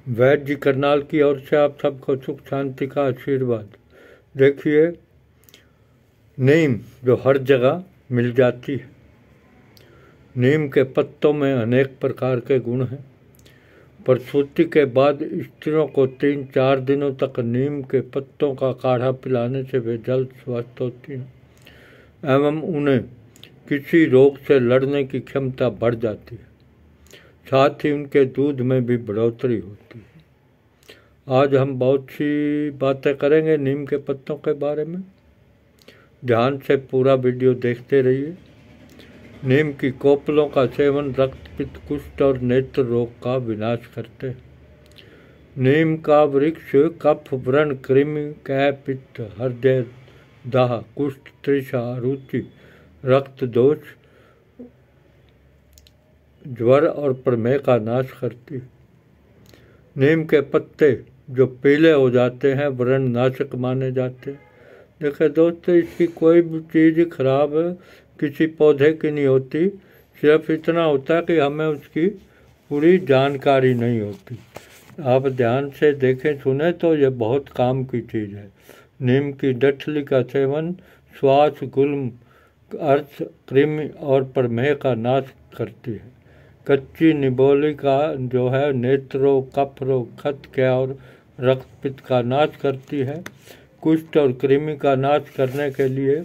वैद्य जी करनाल की ओर से आप सबको सुख शांति का आशीर्वाद। देखिए, नीम जो हर जगह मिल जाती है, नीम के पत्तों में अनेक प्रकार के गुण हैं। प्रसूति के बाद स्त्रियों को 3-4 दिनों तक नीम के पत्तों का काढ़ा पिलाने से वे जल्द स्वस्थ होती हैं एवं उन्हें किसी रोग से लड़ने की क्षमता बढ़ जाती है। साथ ही उनके दूध में भी बढ़ोतरी होती है। आज हम बहुत सी बातें करेंगे नीम के पत्तों के बारे में। ध्यान से पूरा वीडियो देखते रहिए। नीम की कोपलों का सेवन रक्त, पित्त, कुष्ठ और नेत्र रोग का विनाश करते हैं। नीम का वृक्ष कफ, व्रण, कृमि, कै, पित्त, हृदय, दाह, कुष्ठ, तृषा, रुचि, रक्त दोष, ज्वर और प्रमेह का नाश करती है। नीम के पत्ते जो पीले हो जाते हैं व्रण नाशक माने जाते हैं। देखिए दोस्तों, इसकी कोई भी चीज़ खराब किसी पौधे की नहीं होती, सिर्फ इतना होता है कि हमें उसकी पूरी जानकारी नहीं होती। आप ध्यान से देखें सुने तो ये बहुत काम की चीज़ है। नीम की डठली का सेवन श्वास, गुल्म, अर्थ, कृमि और प्रमेह का नाश करती है। कच्ची निबोली का जो है नेत्र रोग, कफ रोग, खतक्या और रक्तपित्त का नाश करती है। कुष्ठ और कृमि का नाश करने के लिए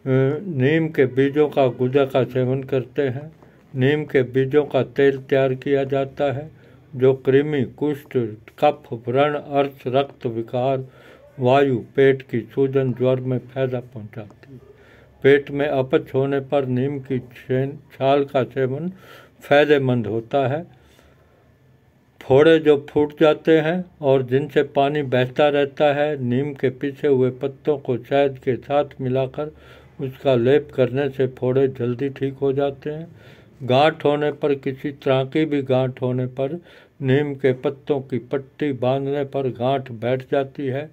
नीम के बीजों का गुदा का सेवन करते हैं। नीम के बीजों का तेल तैयार किया जाता है जो कृमि, कुष्ठ, कफ, व्रण, अर्श, रक्त विकार, वायु, पेट की सूजन, ज्वर में फायदा पहुंचाती है। पेट में अपच होने पर नीम की छाल का सेवन फायदेमंद होता है। फोड़े जो फूट जाते हैं और जिनसे पानी बहता रहता है, नीम के पिसे हुए पत्तों को शहद के साथ मिलाकर उसका लेप करने से फोड़े जल्दी ठीक हो जाते हैं। गांठ होने पर, किसी तरह की भी गांठ होने पर नीम के पत्तों की पट्टी बांधने पर गांठ बैठ जाती है।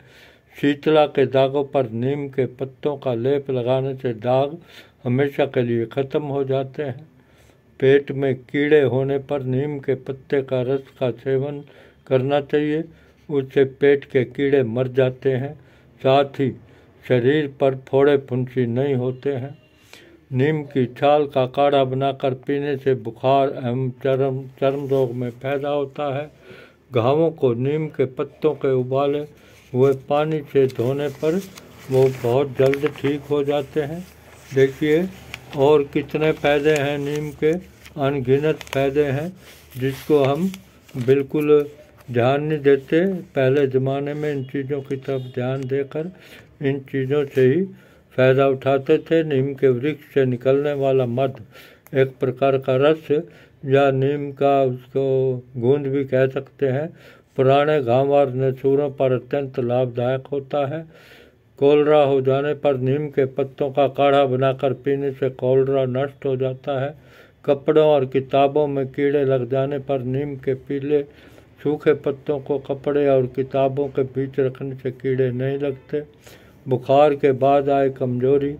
शीतला के दागों पर नीम के पत्तों का लेप लगाने से दाग हमेशा के लिए खत्म हो जाते हैं। पेट में कीड़े होने पर नीम के पत्ते का रस का सेवन करना चाहिए, उससे पेट के कीड़े मर जाते हैं। साथ ही शरीर पर फोड़े फुंसी नहीं होते हैं। नीम की छाल का काढ़ा बनाकर पीने से बुखार एवं चर्म रोग में फायदा होता है। घावों को नीम के पत्तों के उबाले हुए पानी से धोने पर वो बहुत जल्द ठीक हो जाते हैं। देखिए और कितने फ़ायदे हैं नीम के, अनगिनत फ़ायदे हैं जिसको हम बिल्कुल ध्यान नहीं देते। पहले ज़माने में इन चीज़ों की तरफ ध्यान देकर इन चीज़ों से ही फ़ायदा उठाते थे। नीम के वृक्ष से निकलने वाला मध एक प्रकार का रस या नीम का उसको गूंद भी कह सकते हैं, पुराने घाव और नसूरों पर अत्यंत लाभदायक होता है। कोलरा हो जाने पर नीम के पत्तों का काढ़ा बनाकर पीने से कोलरा नष्ट हो जाता है। कपड़ों और किताबों में कीड़े लग जाने पर नीम के पीले सूखे पत्तों को कपड़े और किताबों के बीच रखने से कीड़े नहीं लगते। बुखार के बाद आए कमजोरी,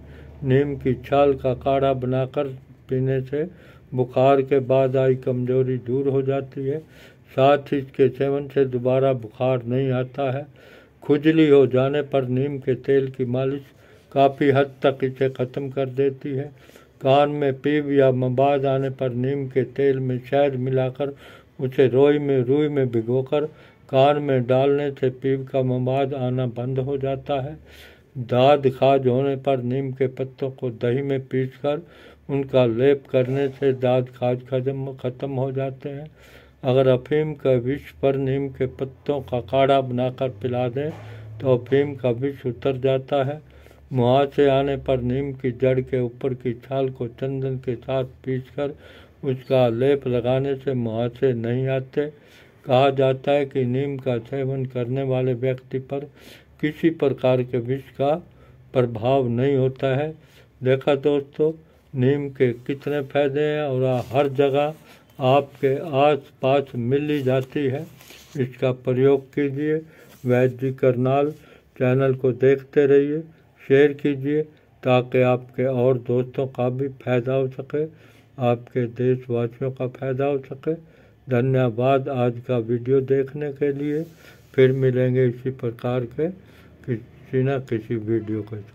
नीम की छाल का काढ़ा बनाकर पीने से बुखार के बाद आई कमजोरी दूर हो जाती है। साथ ही इसके सेवन से दोबारा बुखार नहीं आता है। खुजली हो जाने पर नीम के तेल की मालिश काफ़ी हद तक इसे ख़त्म कर देती है। कान में पीप या मबाद आने पर नीम के तेल में शहद मिलाकर उसे रुई में भिगोकर कान में डालने से पीप का मबाद आना बंद हो जाता है। दाद खाज होने पर नीम के पत्तों को दही में पीसकर उनका लेप करने से दाद खाज खत्म हो जाते हैं। अगर अफीम का विष पर नीम के पत्तों का काढ़ा बनाकर पिला दें तो अफीम का विष उतर जाता है। मुहासे आने पर नीम की जड़ के ऊपर की छाल को चंदन के साथ पीसकर उसका लेप लगाने से मुहासे नहीं आते। कहा जाता है कि नीम का सेवन करने वाले व्यक्ति पर किसी प्रकार के विष का प्रभाव नहीं होता है। देखा दोस्तों, नीम के कितने फायदे हैं और हर जगह आपके आस पास मिल ही जाती है। इसका प्रयोग कीजिए। वैद्य जी करनाल चैनल को देखते रहिए, शेयर कीजिए ताकि आपके और दोस्तों का भी फायदा हो सके, आपके देशवासियों का फायदा हो सके। धन्यवाद आज का वीडियो देखने के लिए। फिर मिलेंगे इसी प्रकार के किसी न किसी वीडियो के।